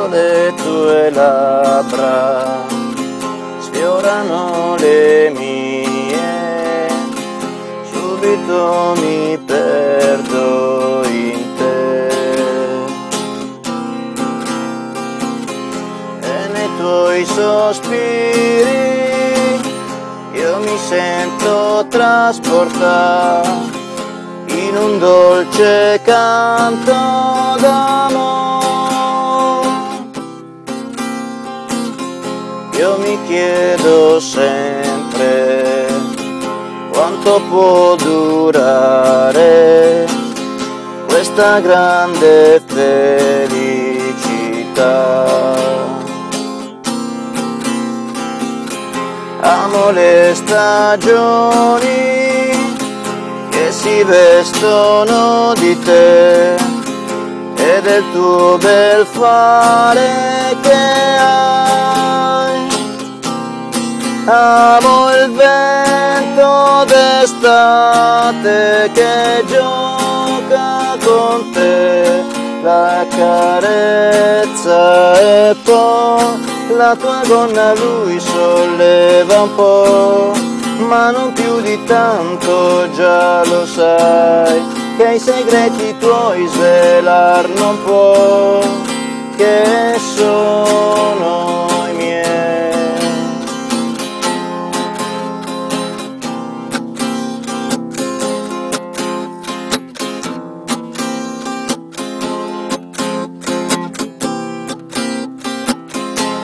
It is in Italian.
le tue labbra sfiorano le mie, subito mi perdo in te. E nei tuoi sospiri io mi sento trasportato in un dolce canto d'amore. Io mi chiedo sempre quanto può durare questa grande felicità. Amo le stagioni che si vestono di te e del tuo bel fare che hai. Amo il vento d'estate che gioca con te, la carezza e poi la tua gonna lui solleva un po', ma non più di tanto, già lo sai, che i segreti tuoi svelar non può, che sono